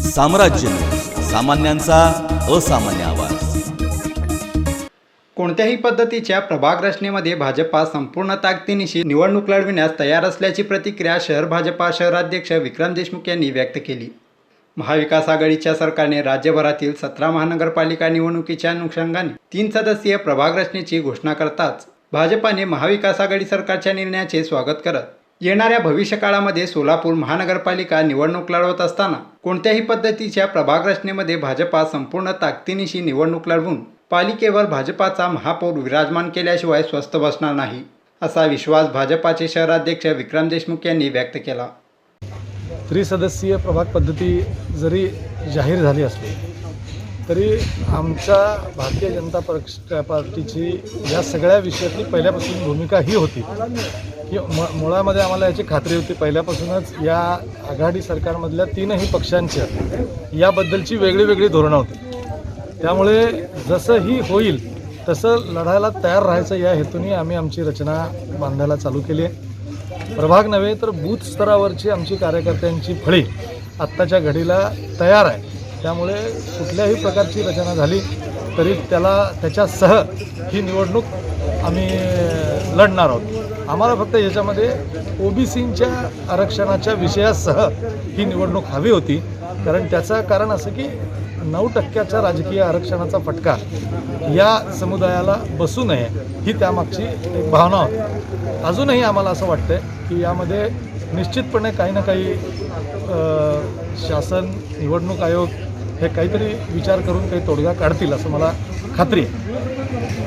साम्राज्य न्यूज, सामान्यांचा असामान्य आवाज। कोणत्याही पद्धतीच्या प्रभाग रचनेमध्ये भाजपा संपूर्ण ताकदीनिशी निवडणूक लढविण्यास तयार असल्याची प्रतिक्रिया शहर भाजपा शहराध्यक्ष विक्रम देशमुख यांनी व्यक्त केली। महाविकास आघाडीच्या सरकारने राज्यभरातील 17 महानगरपालिका निवडणुकीच्या अनुषंगाने 3 सदस्यीय प्रभाग रचनेची घोषणा करताच भाजपाने महाविकास आघाडी सरकारच्या निर्णयाचे स्वागत करत येणाऱ्या भविष्यकाळामध्ये सोलापूर महानगरपालिका निवडणूक लढवत असताना कोणत्याही पद्धतीच्या प्रभाग रचनेमध्ये भाजपा संपूर्ण ताकदीनिशी निवडणूक लढवून पालिकेवर भाजपाचा महापौर विराजमान केल्याशिवाय स्वस्थ बसणार नाही, असा विश्वास भाजपाचे शहराध्यक्ष विक्रम देशमुख यांनी व्यक्त केला। त्रिसदस्यीय प्रभाग पद्धती जरी जाहीर झाली असली तरी आमच्या भारतीय जनता पार्टीची या सगळ्या विषयातली पहिल्यापासून भूमिका ही होती की मुळामध्ये आम्हाला याची खात्री होती पहिल्यापासूनच या आघाडी सरकारमधल्या 3ही पक्षांच्या याबद्दलची वेगळी धोरणं होती। त्यामुळे जसंही होईल तसं लढायला तयार राहायचं या हेतूने आम्ही आमची रचना बांधायला चालू केली आहे। प्रभाग नव्हे तर बूथ स्तरावरची आमची कार्यकर्त्यांची फळी आत्ताच्या घडीला तयार आहे। त्यामुळे कुठल्याही प्रकारची रचना झाली तरी त्याच्यासह ही निवडणूक आम्ही लढणार आहोत। आम्हाला फक्त याच्यामध्ये ओबीसींच्या आरक्षणाच्या विषयासह ही निवडणूक हवी होती, कारण त्याचं कारण असं की 9% राजकीय आरक्षणाचा फटका या समुदायाला बसू नये ही त्यामागची एक भावना होती। अजूनही आम्हाला असं वाटतं की यामध्ये निश्चितपणे काही ना काही शासन निवडणूक आयोग हे काहीतरी विचार करून काही तोडगा काढतील असं मला खात्री आहे।